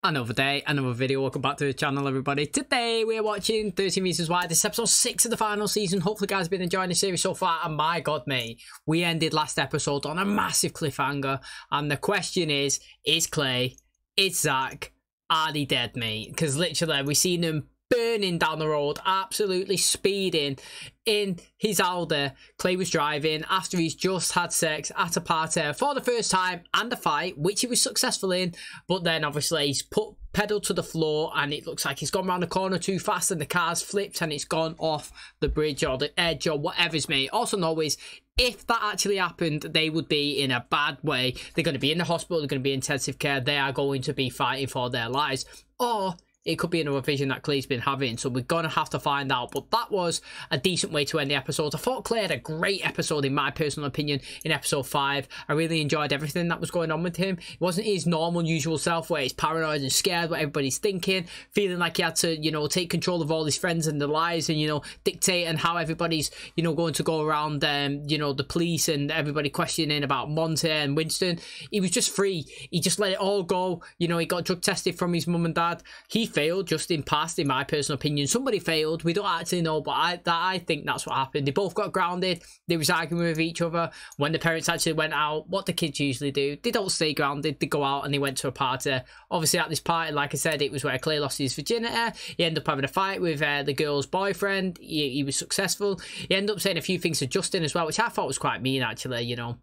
Another day, another video. Welcome back to the channel, everybody. Today we're watching 13 Reasons Why. This is episode 6 of the final season. Hopefully guys have been enjoying the series so far, and my god mate, we ended last episode on a massive cliffhanger, and the question is Clay, is Zach, are they dead, mate? Because literally we seen them burning down the road, absolutely speeding in his Alder. Clay was driving after he's just had sex at a party for the first time and a fight, which he was successful in, but then obviously he's put pedal to the floor and it looks like he's gone around the corner too fast and the car's flipped and it's gone off the bridge or the edge or whatever's, mate. Also know is, if that actually happened, they would be in a bad way. They're going to be in the hospital, they're going to be in intensive care, they are going to be fighting for their lives. Or it could be another vision that Clay's been having, so we're going to have to find out. But that was a decent way to end the episode. I thought Clay had a great episode, in my personal opinion, in episode 5. I really enjoyed everything that was going on with him. It wasn't his normal, usual self, where he's paranoid and scared what everybody's thinking, feeling like he had to, you know, take control of all his friends and their lives and, you know, dictate and how everybody's, you know, going to go around, you know, the police and everybody questioning about Monty and Winston. He was just free. He just let it all go. You know, he got drug tested from his mum and dad. He failed, Justin passed, in my personal opinion. Somebody failed, we don't actually know, but I think that's what happened. They both got grounded, they was arguing with each other. When the parents actually went out, what the kids usually do, they don't stay grounded, they go out and they went to a party. Obviously at this party, like I said, it was where Clay lost his virginity. He ended up having a fight with the girl's boyfriend. He was successful. He ended up saying a few things to Justin as well, which I thought was quite mean, actually, you know.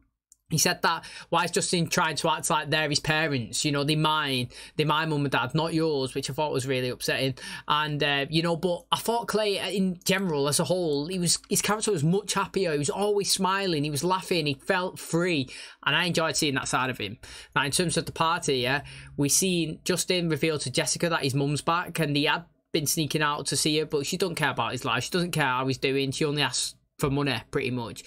He said that, why is Justin trying to act like they're his parents? You know, they're my mum and dad, not yours, which I thought was really upsetting. And, you know, but I thought Clay, in general, as a whole, his character was much happier. He was always smiling, he was laughing, he felt free. And I enjoyed seeing that side of him. Now, in terms of the party, yeah, we seen Justin reveal to Jessica that his mum's back, and he had been sneaking out to see her, but she doesn't care about his life. She doesn't care how he's doing. She only asks for money, pretty much.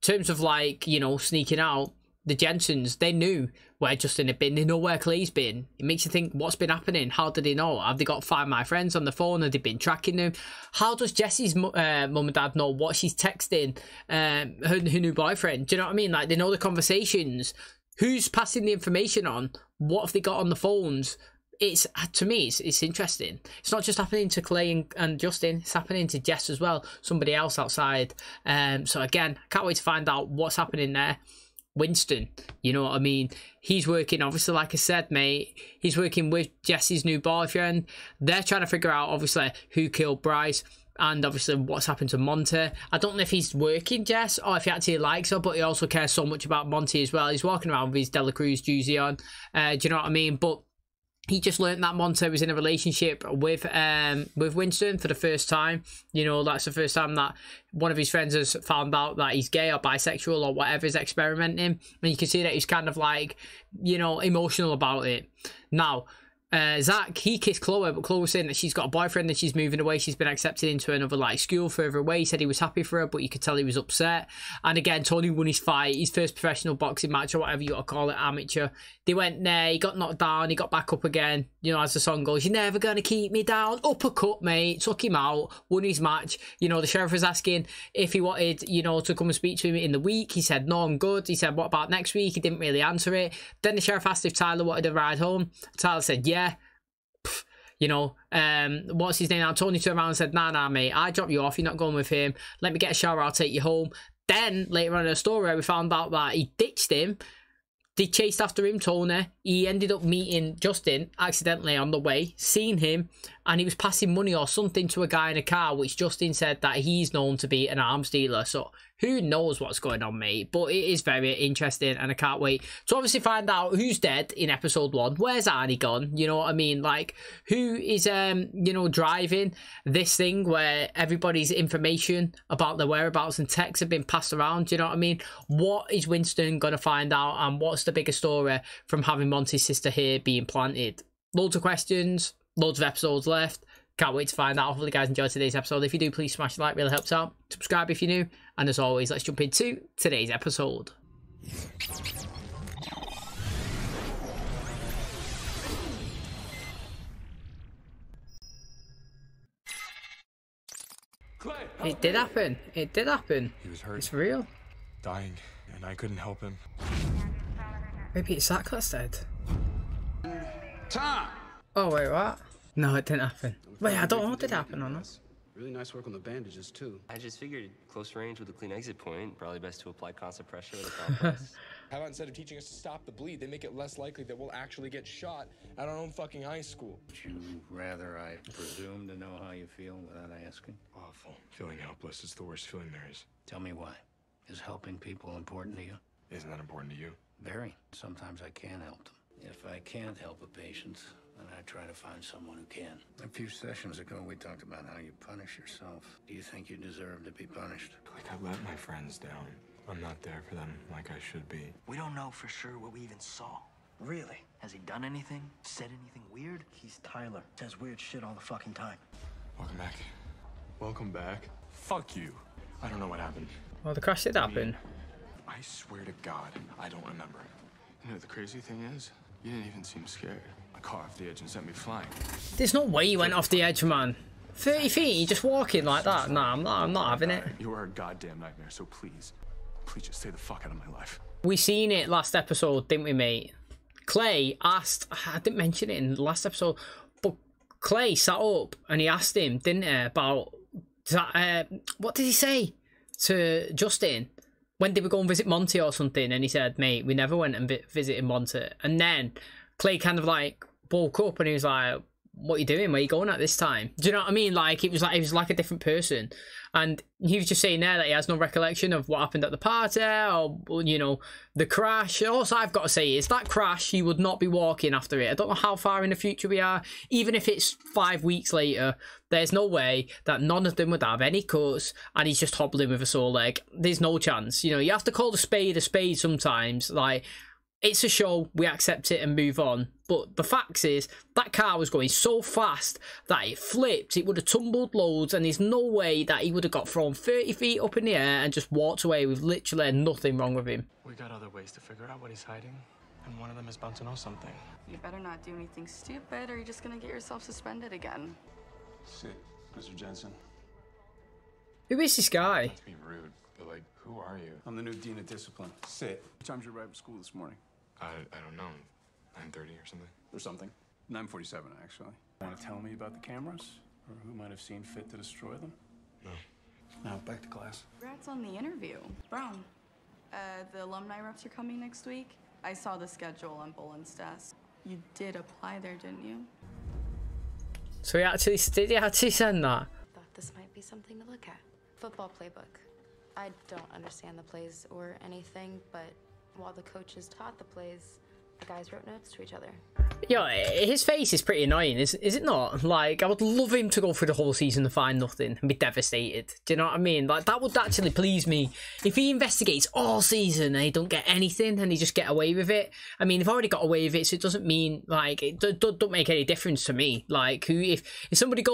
In terms of, like, you know, sneaking out, the Jensens, they knew where Justin had been. They know where Clay's been. It makes you think, what's been happening? How did they know? Have they got Find My Friends on the phone? Have they been tracking them? How does Jessie's mum and dad know what she's texting her new boyfriend? Do you know what I mean? Like, they know the conversations. Who's passing the information on? What have they got on the phones? It's, to me, it's interesting. It's not just happening to Clay and Justin, it's happening to Jess as well, somebody else outside. So again, I can't wait to find out what's happening there. Winston, you know what I mean, he's working, obviously, like I said, mate, he's working with Jesse's new boyfriend. They're trying to figure out, obviously, who killed Bryce, and obviously what's happened to Monty. I don't know if he's working Jess or if he actually likes her, but he also cares so much about Monty as well. He's walking around with his Dela Cruz jersey on, do you know what I mean? But he just learned that Monty was in a relationship with Winston for the first time. You know, that's the first time that one of his friends has found out that he's gay or bisexual or whatever is experimenting. And you can see that he's kind of like, you know, emotional about it. Now, Zach, he kissed Chloe, but Chloe was saying that she's got a boyfriend and she's moving away. She's been accepted into another, like, school further away. He said he was happy for her, but you could tell he was upset. And again, Tony won his fight, his first professional boxing match, or whatever you want to call it, amateur. They went there, he got knocked down, he got back up again. You know, as the song goes, you're never going to keep me down. Uppercut, mate. Took him out, won his match. You know, the sheriff was asking if he wanted, you know, to come and speak to him in the week. He said, no, I'm good. He said, what about next week? He didn't really answer it. Then the sheriff asked if Tyler wanted a ride home. Tyler said, yeah. You know, what's his name now? Tony turned around and said, nah, mate, I dropped you off, you're not going with him. Let me get a shower, I'll take you home. Then, later on in the story, we found out that he ditched him. They chased after him, Tony. He ended up meeting Justin accidentally on the way, seen him, and he was passing money or something to a guy in a car, which Justin said that he's known to be an arms dealer. So who knows what's going on, mate? But it is very interesting, and I can't wait to obviously find out who's dead in episode 1. Where's Arnie gone? You know what I mean? Like, who is, you know, driving this thing where everybody's information about their whereabouts and texts have been passed around? Do you know what I mean? What is Winston going to find out, and what's the bigger story from having Monty's sister here being planted? Loads of questions, loads of episodes left. Can't wait to find out. Hopefully you guys enjoyed today's episode. If you do, please smash the like, really helps out. Subscribe if you're new. And as always, let's jump into today's episode. Clay, It did happen. It did happen. he was hurt, It's real. dying, and I couldn't help him. Maybe it's Zach that's dead. Tom, Oh, wait, what? No, it didn't happen. Wait, I don't know what did happen or not. Really nice work on the bandages, too. I just figured close range with a clean exit point, probably best to apply constant pressure with a compress. How about instead of teaching us to stop the bleed, they make it less likely that we'll actually get shot at our own fucking high school? Would you rather I presume to know how you feel without asking? Awful. Feeling helpless is the worst feeling there is. Tell me why. Is helping people important to you? Isn't that important to you? Very. Sometimes I can help them. If I can't help a patient, then I try to find someone who can. A few sessions ago, we talked about how you punish yourself. Do you think you deserve to be punished? Like, I let my friends down. I'm not there for them like I should be. We don't know for sure what we even saw. Really? Has he done anything? Said anything weird? He's Tyler. Says weird shit all the fucking time. Welcome back. Welcome back. Fuck you. I don't know what happened. Well, the crash did happen. I swear to God, I don't remember. You know, the crazy thing is, you didn't even seem scared. I caught off the edge and sent me flying. There's no way you went off the edge, man. 30 feet, you just walking like that? Nah, I'm not having it. You are a goddamn nightmare, so please just stay the fuck out of my life. We seen it last episode, didn't we, mate? Clay asked, I didn't mention it in the last episode, but Clay sat up and he asked him, didn't he, about, what did he say to Justin? When did we go and visit Monty or something? And he said, mate, we never went and visited Monty. And then Clay kind of like woke up and he was like, what are you doing? Where are you going at this time? Do you know what I mean? Like, it was like a different person. And he was just saying there that he has no recollection of what happened at the party or, you know, the crash. Also, I've got to say is that crash, he would not be walking after it. I don't know how far in the future we are. Even if it's 5 weeks later, there's no way that none of them would have any cuts and he's just hobbling with a sore leg. There's no chance. You know, you have to call a spade sometimes. Like, it's a show, we accept it and move on. But the fact is, that car was going so fast that it flipped, it would have tumbled loads, and there's no way that he would have got thrown 30 feet up in the air and just walked away with literally nothing wrong with him. We got other ways to figure out what he's hiding, and one of them is bound to know something. You better not do anything stupid or you're just gonna get yourself suspended again. Sit, Mr. Jensen. Who is this guy? Not to be rude, but like, who are you? I'm the new dean of discipline. Sit. What time did you arrive at school this morning? I don't know, 9:30 or something. Or something. 9:47, actually. Want to tell me about the cameras? Or who might have seen fit to destroy them? No. Now, back to class. Congrats on the interview. Brown, the alumni reps are coming next week. I saw the schedule on Boland's desk. You did apply there, didn't you? So he actually send that? Thought this might be something to look at. Football playbook. I don't understand the plays or anything, but while the coaches taught the plays, the guys wrote notes to each other. Yo, his face is pretty annoying, is it not? Like, I would love him to go through the whole season and find nothing and be devastated. Do you know what I mean? Like, that would actually please me. If he investigates all season and he don't get anything and he just get away with it. I mean, they've already got away with it, so it doesn't mean, like, it don't make any difference to me. Like, if somebody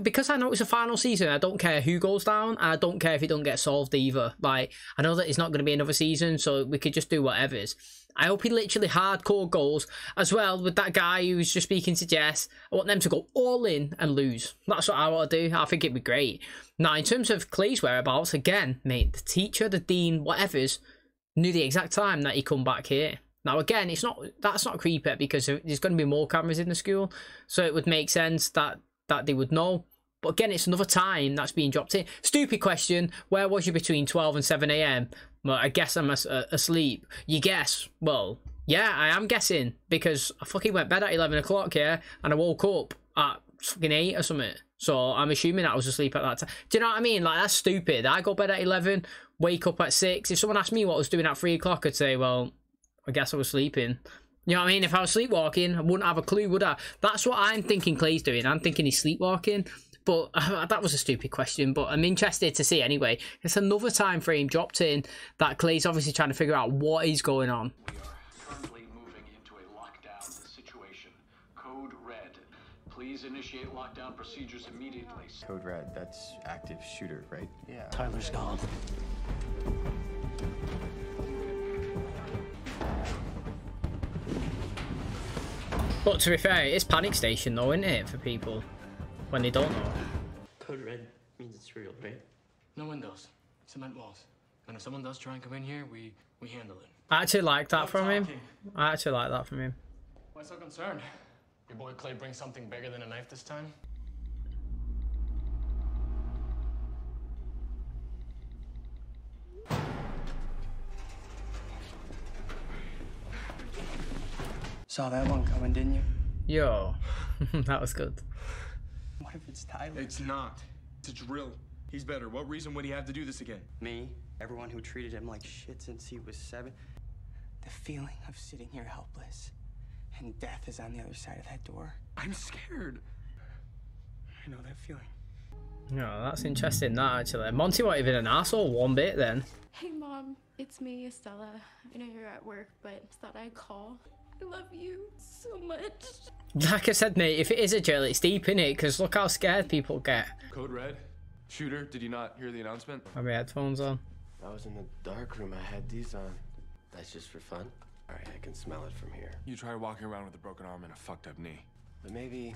because I know it's a final season, I don't care who goes down, and I don't care if it don't get solved either. Like, I know that it's not going to be another season, so we could just do whatever's. I hope he literally hardcore goals as well with that guy who was just speaking to Jess. I want them to go all in and lose. That's what I want to do. I think it'd be great. Now, in terms of Clay's whereabouts, again, mate, the teacher, the dean, whatever's, knew the exact time that he come back here. Now, again, that's not creepy because there's going to be more cameras in the school, so it would make sense that they would know. But again, it's another time that's being dropped in. Stupid question. Where was you between 12 and 7 a.m? Well, I guess I'm asleep. You guess? Well, yeah, I am guessing because I fucking went bed at 11 o'clock, yeah, and I woke up at fucking 8 or something. So I'm assuming I was asleep at that time. Do you know what I mean? Like, that's stupid. I go bed at 11, wake up at 6. If someone asked me what I was doing at 3 o'clock, I'd say, well, I guess I was sleeping. You know what I mean? If I was sleepwalking, I wouldn't have a clue, would I? That's what I'm thinking Clay's doing. I'm thinking he's sleepwalking. But that was a stupid question, but I'm interested to see anyway. It's another time frame dropped in that Clay's obviously trying to figure out what is going on. We are currently moving into a lockdown situation. Code Red. Please initiate lockdown procedures immediately. Code Red, that's active shooter, right? Yeah. Tyler's gone. But to be fair, it's panic station though, isn't it, for people when they don't know? Code Red means it's real, right? No windows, cement walls. And if someone does try and come in here, we handle it. I actually like that from him. I actually like that from him. Why so concerned? Your boy Clay bring something bigger than a knife this time? Saw that one coming, didn't you? Yo, that was good. What if it's Tyler? It's not. It's a drill. He's better. What reason would he have to do this again? Me, everyone who treated him like shit since he was 7. The feeling of sitting here helpless and death is on the other side of that door. I'm scared. I know that feeling. No, that's interesting, that actually. Monty wasn't even an asshole one bit then. Hey, Mom. It's me, Estella. I know you're at work, but thought I'd call. I love you so much. Like I said, mate, if it is a drill, it's deep in it, because look how scared people get. Code Red? Shooter, did you not hear the announcement? Have my headphones on? I was in the dark room. I had these on. That's just for fun? All right, I can smell it from here. You try walking around with a broken arm and a fucked up knee. But maybe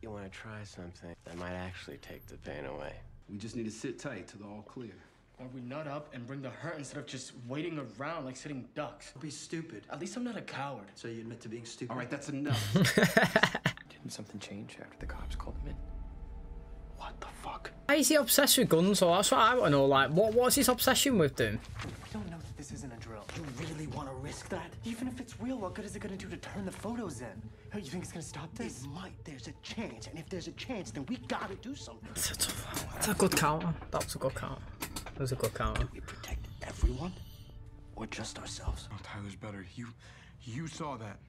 you want to try something that might actually take the pain away. We just need to sit tight till the all clear. Or we nut up and bring the hurt instead of just waiting around like sitting ducks. Don't be stupid. At least I'm not a coward. So you admit to being stupid? All right, that's enough. Didn't something change after the cops called him in? What the fuck? Why is he obsessed with guns? So that's what I want to know. Like, what's his obsession with them? You don't know that this isn't a drill. You really want to risk that? Even if it's real, what good is it going to do to turn the photos in? Hey, you think it's going to stop this? It might. There's a chance. And if there's a chance, then we got to do something. That's a good counter. That was a good counter. That was a good counter. Do we protect everyone? Or just ourselves? Oh, Tyler's better. You saw that.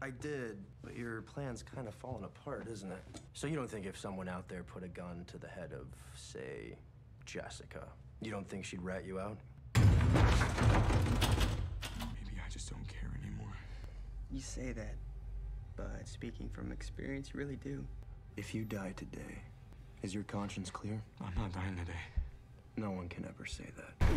I did, but your plan's kind of falling apart, isn't it? So you don't think if someone out there put a gun to the head of, say, Jessica, you don't think she'd rat you out? Maybe I just don't care anymore. You say that, but speaking from experience, you really do. If you die today, is your conscience clear? I'm not dying today. No one can ever say that.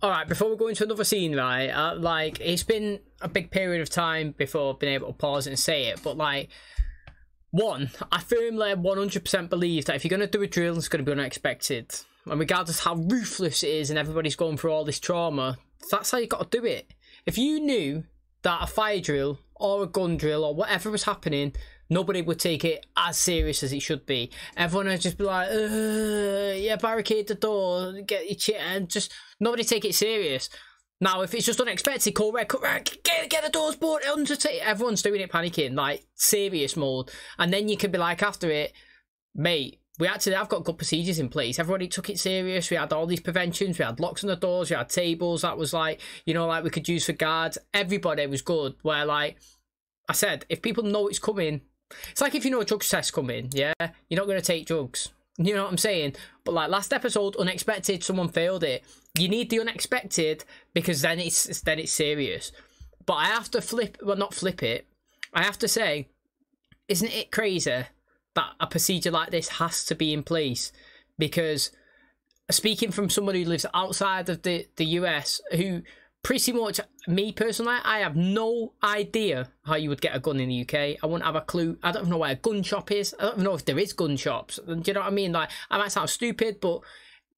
Alright, before we go into another scene, right, like, it's been a big period of time before I've been able to pause it and say it, but, like, one, I firmly 100% believe that if you're going to do a drill, it's going to be unexpected. And regardless how ruthless it is and everybody's going through all this trauma, that's how you got to do it. If you knew that a fire drill or a gun drill or whatever was happening, nobody would take it as serious as it should be. Everyone would just be like, yeah, barricade the door, get your shit, and just nobody take it serious. Now, if it's just unexpected, call red, get the doors boarded, everyone's doing it, panicking, like serious mode. And then you can be like, after it, mate, we actually have got good procedures in place. Everybody took it serious. We had all these preventions. We had locks on the doors. We had tables that was like, you know, like we could use for guards. Everybody was good. Where, like I said, if people know it's coming, it's like if you know a drugs test coming, yeah, you're not going to take drugs. You know what I'm saying? But like last episode, unexpected, someone failed it. You need the unexpected because then it's serious. But I have to not flip it. I have to say, isn't it crazy that a procedure like this has to be in place? Because speaking from somebody who lives outside of the US, who pretty much, me personally, I have no idea how you would get a gun in the UK. I wouldn't have a clue. I don't know where a gun shop is. I don't know if there is gun shops. Do you know what I mean? Like, I might sound stupid, but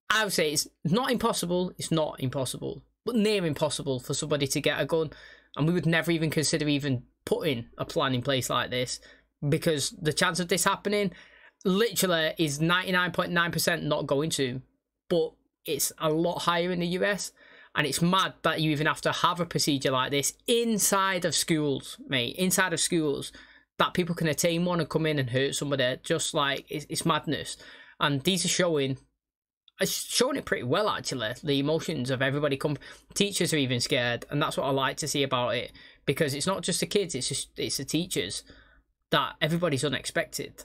I would say it's not impossible. It's not impossible, but near impossible for somebody to get a gun. And we would never even consider even putting a plan in place like this, because the chance of this happening literally is 99.9% not going to. But it's a lot higher in the US. And it's mad that you even have to have a procedure like this inside of schools, mate. Inside of schools, that people can attain one and come in and hurt somebody. Just like, it's madness. And these are showing it pretty well, actually. The emotions of everybody. Teachers are even scared. And that's what I like to see about it. Because it's not just the kids, it's the teachers. That everybody's unexpected.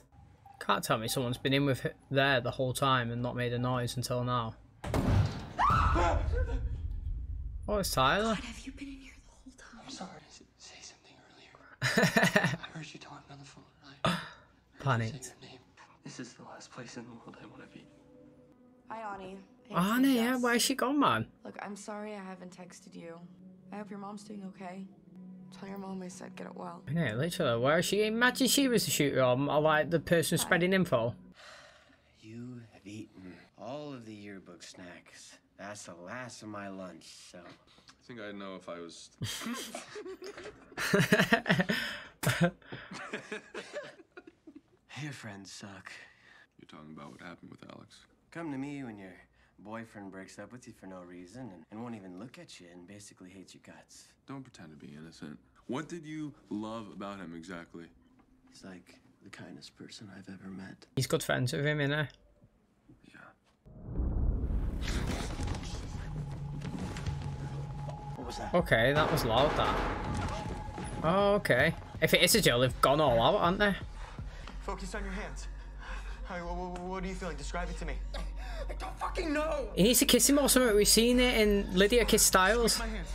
Can't tell me someone's been in with there the whole time and not made a noise until now. Oh, it's Tyler. God, have you been in here the whole time? I'm sorry. Say something earlier. I heard you talking on the phone. Panicked. This is the last place in the world I want to be. Hi, Ani. Annie, yeah, where's she gone, man? Look, I'm sorry I haven't texted you. I hope your mom's doing okay. Tell your mom I said get it well. Yeah, literally, where is she? Imagine she was the shooter, or like the person spreading info. You have eaten all of the yearbook snacks. That's the last of my lunch, so I think I'd know if I was... Your friends suck. You're talking about what happened with Alex? Come to me when your boyfriend breaks up with you for no reason and won't even look at you and basically hates your guts. Don't pretend to be innocent. What did you love about him exactly? He's like the kindest person I've ever met. He's good friends with him, innit? What was that? Okay, that was loud, that. Oh, okay. If it is a drill, they've gone all out, aren't they? Focus on your hands. All right, what are you feeling? Describe it to me. I don't fucking know. He needs to kiss him or something. We've seen it in Lydia kiss Styles. My hands.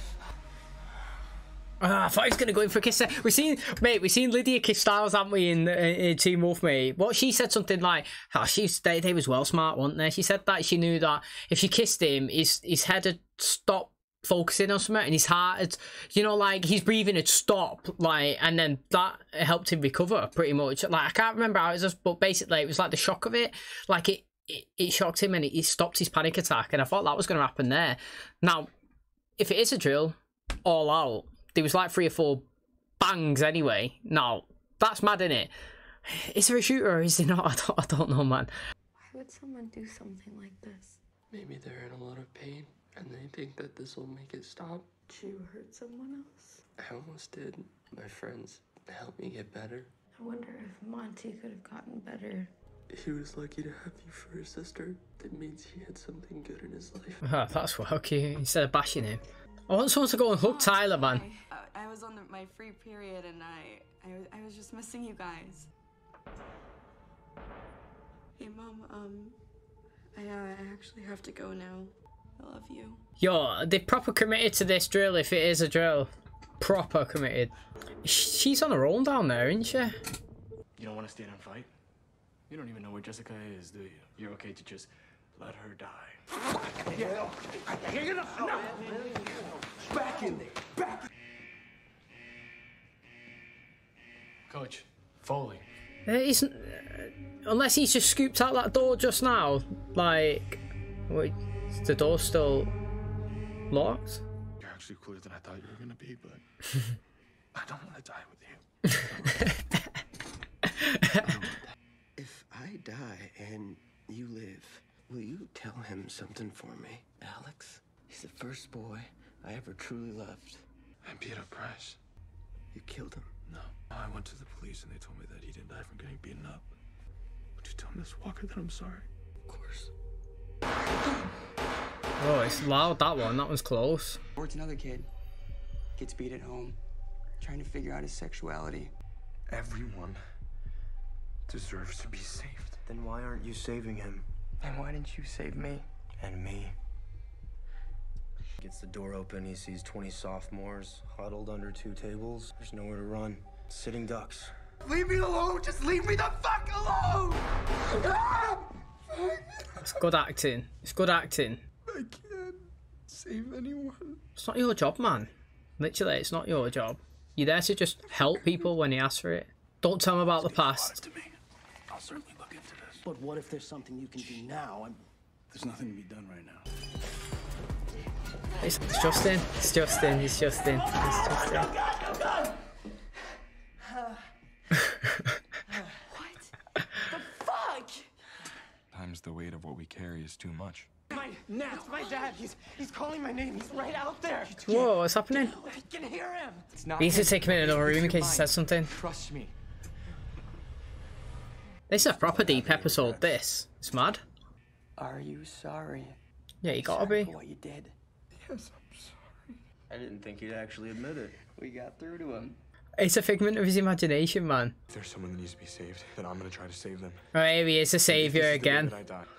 I thought he was going to go in for a kiss. We've seen Lydia kiss Styles, haven't we, in Teen Wolf Me? What she said something like, they was well smart, weren't they? She said that she knew that if she kissed him, his head had stopped focusing on something and his heart had, you know, like his breathing had stopped, like, and then that helped him recover pretty much. Like, I can't remember how it was, but basically it was like the shock of it, like it shocked him and it stopped his panic attack, and I thought that was going to happen there. Now, if it is a drill, all out, there was like 3 or 4 bangs anyway. Now, that's mad, innit? Is there a shooter or is there not? I don't know, man. Why would someone do something like this? Maybe they're in a lot of pain and they think that this will make it stop. Did you hurt someone else? I almost did. My friends helped me get better. I wonder if Monty could have gotten better. He was lucky to have you for his sister. That means he had something good in his life. Oh, that's well cute. Instead of bashing him. I want someone to go and hug Tyler, man. I was on my free period and I was just missing you guys. Hey, Mom, I actually have to go now. I love you. Yo, they proper committed to this drill if it is a drill. Proper committed. She's on her own down there, isn't she? You don't want to stand and fight? You don't even know where Jessica is, do you? You're okay to just let her die. Back in there. Back. Coach, Foley. Unless he's just scooped out that door just now. Like, wait, is the door still locked? You're actually cooler than I thought you were gonna be, but I don't want to die with you. If I die and you live, will you tell him something for me, Alex? He's the first boy I ever truly loved. I beat up Bryce. You killed him? No. I went to the police and they told me that he didn't die from getting beaten up. Would you tell Miss Walker that I'm sorry? Of course. Oh, it's loud, that one. That one's close. Or it's another kid. Gets beat at home. Trying to figure out his sexuality. Everyone deserves to be saved. Then why aren't you saving him? And why didn't you save me? And me. Gets the door open, he sees 20 sophomores huddled under 2 tables. There's nowhere to run. Sitting ducks. Leave me alone! Just leave me the fuck alone! It's good acting. It's good acting. I can't save anyone. It's not your job, man. Literally, it's not your job. You're there to just help people when they ask for it. Don't tell them about the past. To me. I'll certainly look into this. But what if there's something you can do now? There's nothing to be done right now. It's Justin. It's Justin. It's Justin. It's Justin. What the fuck? Sometimes the weight of what we carry is too much. It's my dad. He's calling my name. He's right out there. Whoa, what's happening? I can hear him. We need to take him in another room in case he says something. Trust me. This is a proper deep episode, this. It's mad. Are you sorry? Yeah, you gotta Sorry be. for what you did. Yes, I'm sorry. I didn't think he'd actually admit it. We got through to him. It's a figment of his imagination, man. If there's someone that needs to be saved, then I'm gonna try to save them. Right, here he is, the saviour again.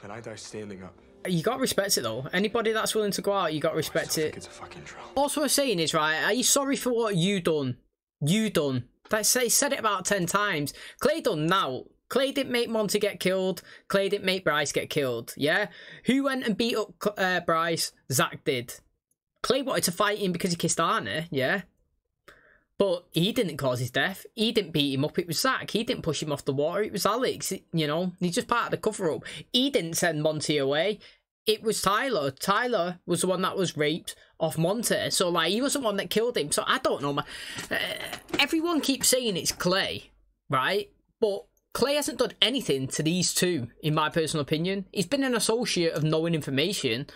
Then I die standing up. You gotta respect it though. Anybody that's willing to go out, you gotta respect it. It's a fucking drill. Also, what I'm saying is, right, are you sorry for what you done? You done. He said it about 10 times. Clay done now. Clay didn't make Monty get killed. Clay didn't make Bryce get killed. Yeah? Who went and beat up Bryce? Zach did. Clay wanted to fight him because he kissed Arnie. Yeah? But he didn't cause his death. He didn't beat him up. It was Zach. He didn't push him off the water. It was Alex. You know? He's just part of the cover-up. He didn't send Monty away. It was Tyler. Tyler was the one that was raped off Monte. So, like, he was the one that killed him. So, I don't know, man. Everyone keeps saying it's Clay, right? But Clay hasn't done anything to these two, in my personal opinion. He's been an associate of knowing information,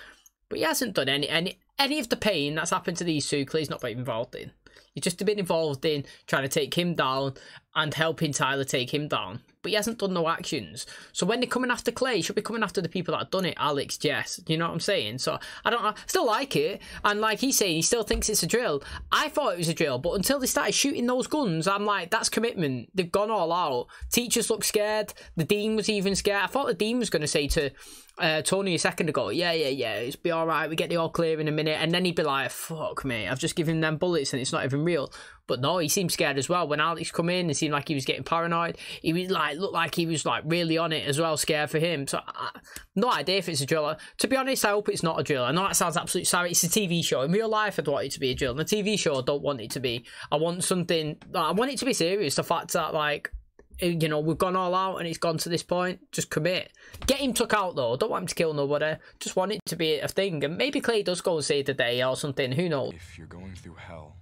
but he hasn't done any of the pain that's happened to these two. Clay's not been involved in. He's just been involved in trying to take him down and helping Tyler take him down. But he hasn't done no actions. So when they're coming after Clay, he should be coming after the people that have done it. Alex, Jess, you know what I'm saying? So I don't know. Still like it. And like he's saying, he still thinks it's a drill. I thought it was a drill. But until they started shooting those guns, I'm like, that's commitment. They've gone all out. Teachers look scared. The dean was even scared. I thought the dean was going to say to Tony a second ago, yeah, it's be all right. We get the all clear in a minute. And then he'd be like, fuck me, I've just given them bullets and it's not even real. But no, he seemed scared as well. When Alex come in, it seemed like he was getting paranoid. He was like, looked like he was like really on it as well, scared for him. So no idea if it's a drill. To be honest, I hope it's not a drill. I know that sounds absolutely sorry. It's a TV show. In real life, I'd want it to be a drill. In a TV show, I don't want it to be. I want it to be serious. The fact that, like, you know, we've gone all out and it's gone to this point. Just commit. Get him took out though. Don't want him to kill nobody. Just want it to be a thing. And maybe Clay does go and save the day or something. Who knows? If you're going through hell,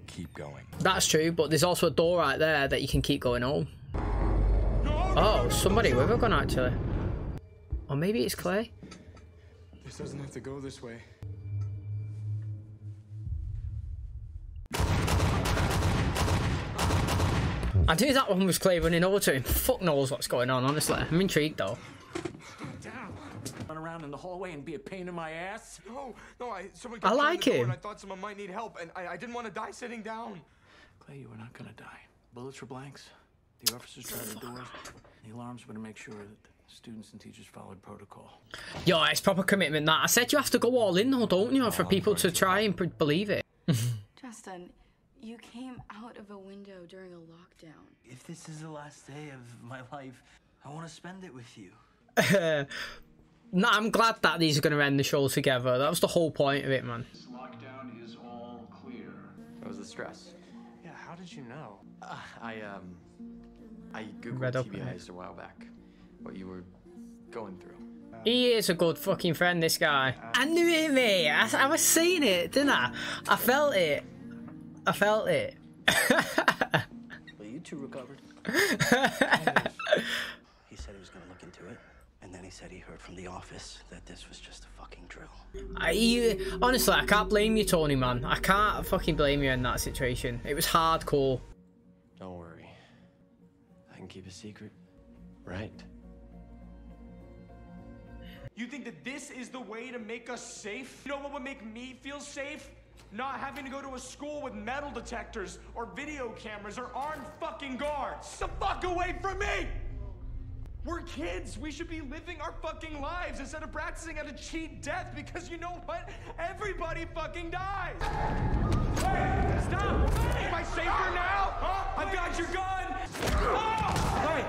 keep going. That's true, but there's also a door right there that you can keep going home. Oh, somebody with a gun actually. Or maybe it's Clay. This doesn't have to go this way. I knew that one was Clay running over to him. Fuck knows what's going on, honestly. I'm intrigued though. Run around in the hallway and be a pain in my ass? No, I like him. I thought someone might need help, and I didn't want to die sitting down. Clay, you were not gonna die. Bullets were blanks. The officers tried the doors. The alarms were to make sure that students and teachers followed protocol. Yo, it's proper commitment that. I said you have to go all in though, don't you? For people to try and believe it. Justin, you came out of a window during a lockdown. If this is the last day of my life, I want to spend it with you. No, I'm glad that these are going to end the show together. That was the whole point of it, man. This lockdown is all clear. That was the stress. Yeah, how did you know? I googled Read up TBIs a while back. What you were going through. He is a good fucking friend, this guy. I knew it, mate. I was seeing it, didn't I? I felt it. Well, you two recovered. He said he was going to look into it, and then he said he heard from the office that this was just a fucking drill. Honestly, I can't blame you, Tony, man. I can't fucking blame you in that situation. It was hardcore. Don't worry. I can keep a secret, right? You think that this is the way to make us safe? You know what would make me feel safe? Not having to go to a school with metal detectors or video cameras or armed fucking guards. The fuck away from me! We're kids. We should be living our fucking lives instead of practicing how to cheat death because you know what? Everybody fucking dies. Hey, stop! Hey, am I safer now? Huh? I've got your gun. Oh! Hey,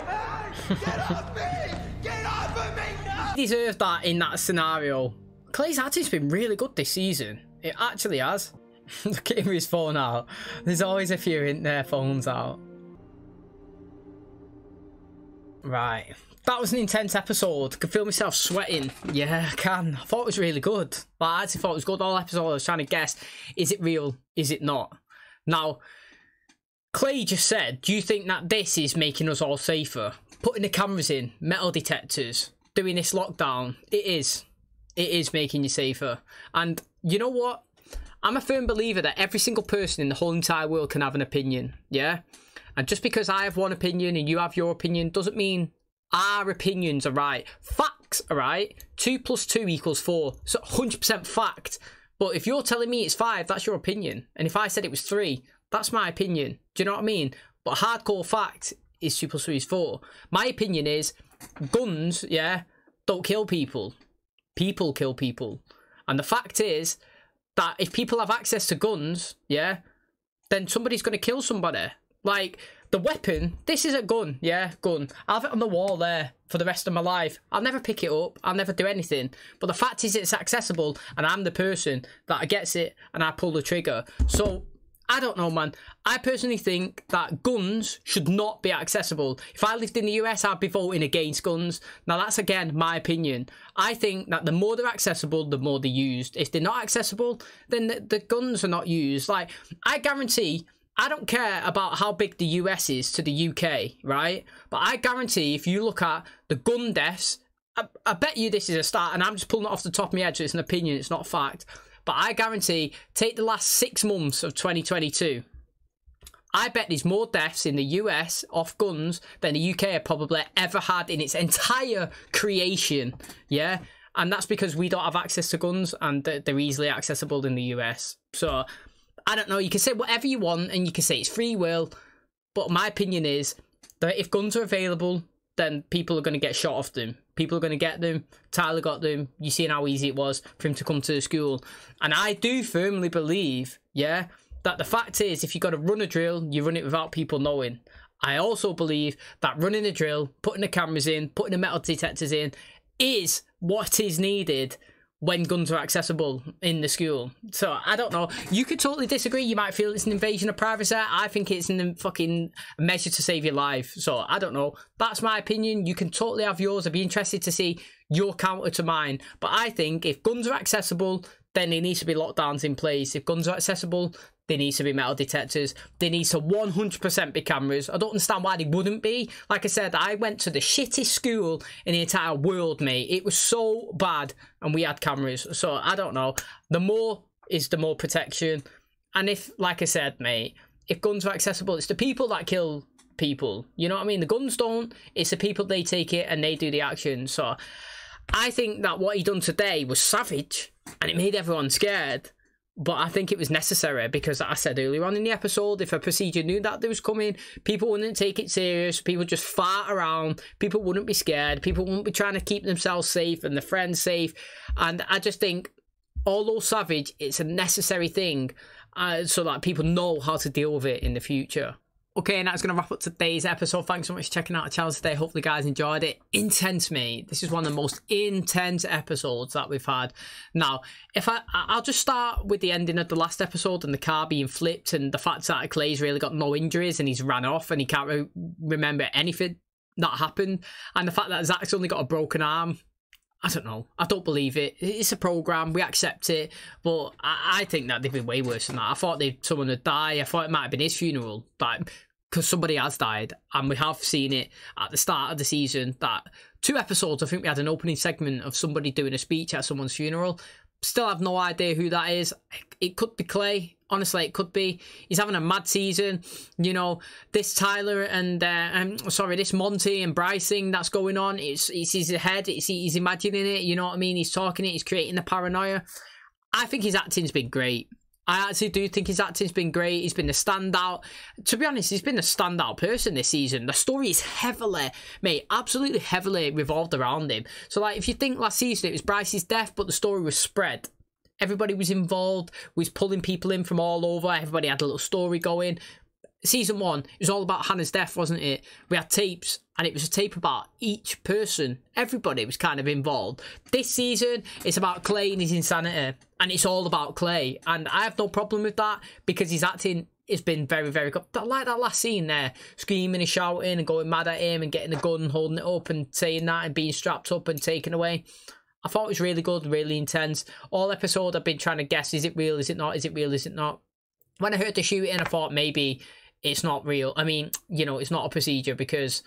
get off me! Get off of me now! He deserved that in that scenario. Clay's acting's been really good this season. It actually has. Look at him with his phone out. There's always a few in their phones out. Right. That was an intense episode. I can feel myself sweating. Yeah, I can. I thought it was really good. But I actually thought it was good all episode. I was trying to guess, is it real? Is it not? Now, Clay just said, do you think that this is making us all safer? Putting the cameras in, metal detectors, doing this lockdown. It is. It is making you safer. And you know what? I'm a firm believer that every single person in the whole entire world can have an opinion. Yeah? And just because I have one opinion and you have your opinion doesn't mean our opinions are right. Facts are right. 2 + 2 = 4. So 100% fact. But if you're telling me it's 5, that's your opinion. And if I said it was 3, that's my opinion. Do you know what I mean? But hardcore fact is 2 + 3 = 4. My opinion is guns, yeah, don't kill people. People kill people. And the fact is that if people have access to guns, yeah, then somebody's going to kill somebody. Like, the weapon, this is a gun, yeah, gun. I'll have it on the wall there for the rest of my life. I'll never pick it up. I'll never do anything. But the fact is it's accessible and I'm the person that gets it and I pull the trigger. So I don't know, man. I personally think that guns should not be accessible. If I lived in the US, I'd be voting against guns. Now, that's, again, my opinion. I think that the more they're accessible, the more they're used. If they're not accessible, then the guns are not used. Like, I guarantee, I don't care about how big the US is to the UK, right? But I guarantee if you look at the gun deaths, I bet you this is a start, and I'm just pulling it off the top of my head, so it's an opinion, it's not fact. But I guarantee, take the last 6 months of 2022. I bet there's more deaths in the US off guns than the UK have probably ever had in its entire creation. Yeah? And that's because we don't have access to guns and they're easily accessible in the US. So, I don't know. You can say whatever you want and you can say it's free will. But my opinion is that if guns are available, then people are going to get shot off them. People are going to get them. Tyler got them. You seen how easy it was for him to come to the school. And I do firmly believe, yeah, that the fact is, if you've got to run a drill, you run it without people knowing. I also believe that running a drill, putting the cameras in, putting the metal detectors in, is what is needed when guns are accessible in the school. So, I don't know. You could totally disagree. You might feel it's an invasion of privacy. I think it's a fucking measure to save your life. So, I don't know. That's my opinion. You can totally have yours. I'd be interested to see your counter to mine. But I think if guns are accessible, then there needs to be lockdowns in place. If guns are accessible, there needs to be metal detectors. There needs to 100% be cameras. I don't understand why they wouldn't be. Like I said, I went to the shittest school in the entire world, mate. It was so bad, and we had cameras. So, I don't know. The more is the more protection. And if, like I said, mate, if guns are accessible, it's the people that kill people. You know what I mean? The guns don't. It's the people, they take it and they do the action. So, I think that what he done today was savage, and it made everyone scared. But I think it was necessary because, I said earlier on in the episode, if a procedure knew that there was coming, people wouldn't take it serious. People just fart around. People wouldn't be scared. People wouldn't be trying to keep themselves safe and their friends safe. And I just think, although savage, it's a necessary thing so that people know how to deal with it in the future. Okay, and that's going to wrap up today's episode. Thanks so much for checking out the channel today. Hopefully, you guys enjoyed it. Intense, mate. This is one of the most intense episodes that we've had. Now, I'll just start with the ending of the last episode and the car being flipped and the fact that Clay's really got no injuries and he's ran off and he can't remember anything that happened. And the fact that Zach's only got a broken arm. I don't know. I don't believe it. It's a program. We accept it. But I think that they've been way worse than that. I thought someone would die. I thought it might have been his funeral. Because somebody has died. And we have seen it at the start of the season. That 2 episodes, I think we had an opening segment of somebody doing a speech at someone's funeral. Still have no idea who that is. It could be Clay. Honestly, it could be. He's having a mad season. You know, this Tyler and, this Monty and Bryce thing that's going on. It's his head. He's imagining it. You know what I mean? He's talking it. He's creating the paranoia. I think his acting's been great. I actually do think his acting's been great. He's been the standout. To be honest, he's been the standout person this season. The story is heavily, mate, absolutely heavily revolved around him. So, like, if you think last season it was Bryce's death, but the story was spread. Everybody was involved, was pulling people in from all over. Everybody had a little story going. Season 1, it was all about Hannah's death, wasn't it? We had tapes, and it was a tape about each person. Everybody was kind of involved. This season, it's about Clay and his insanity, and it's all about Clay. And I have no problem with that, because his acting has been very, very good. I like that last scene there, screaming and shouting and going mad at him and getting the gun and holding it up and saying that and being strapped up and taken away. I thought it was really good, really intense. All episode I've been trying to guess, is it real, is it not, is it real, is it not? When I heard the shooting, I thought maybe it's not real. I mean, you know, it's not a procedure because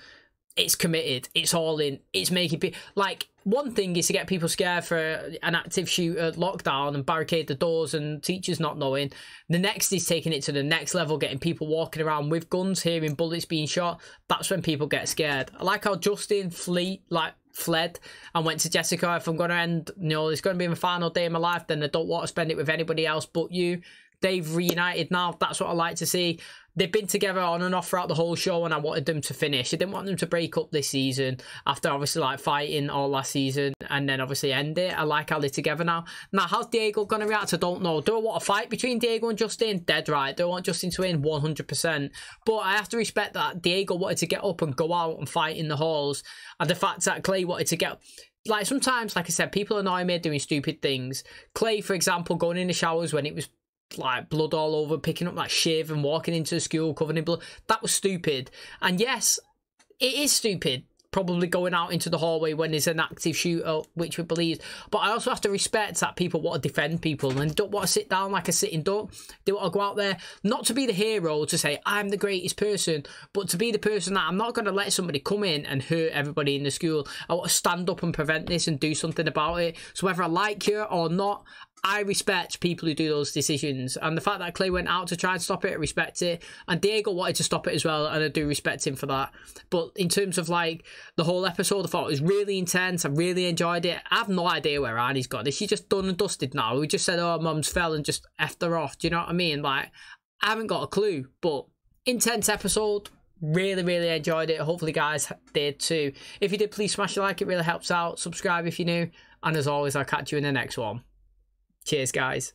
it's committed. It's all in. It's making people... Like, one thing is to get people scared for an active shooter lockdown and barricade the doors and teachers not knowing. The next is taking it to the next level, getting people walking around with guns, hearing bullets being shot. That's when people get scared. I like how Justin fled and went to Jessica. If I'm going to end, you know, it's going to be my final day of my life, then I don't want to spend it with anybody else but you. They've reunited now. That's what I like to see. They've been together on and off throughout the whole show, and I wanted them to finish. I didn't want them to break up this season after obviously like fighting all last season and then obviously end it. I like how they're together now. Now, how's Diego going to react? I don't know. Do I want a fight between Diego and Justin? Dead right. Do I want Justin to win? 100%. But I have to respect that Diego wanted to get up and go out and fight in the halls, and the fact that Clay wanted to get... Like, sometimes, like I said, people annoy me doing stupid things. Clay, for example, going in the showers when it was like blood all over, picking up like shiv and walking into the school covered in blood. That was stupid. And yes, it is stupid, probably going out into the hallway when there's an active shooter, which we believe. But I also have to respect that people want to defend people and don't want to sit down like a sitting duck. They want to go out there, not to be the hero, to say, I'm the greatest person, but to be the person that I'm not going to let somebody come in and hurt everybody in the school. I want to stand up and prevent this and do something about it. So whether I like you or not, I respect people who do those decisions, and the fact that Clay went out to try and stop it, I respect it, and Diego wanted to stop it as well, and I do respect him for that. But in terms of like the whole episode, I thought it was really intense. I really enjoyed it. I have no idea where Arnie's gone. Is she just done and dusted now? We just said, oh, mum's fell and just effed her off. Do you know what I mean? Like, I haven't got a clue, but intense episode. Really enjoyed it. Hopefully guys did too. If you did, please smash a like, it really helps out. Subscribe if you're new, and as always, I'll catch you in the next one. Cheers, guys.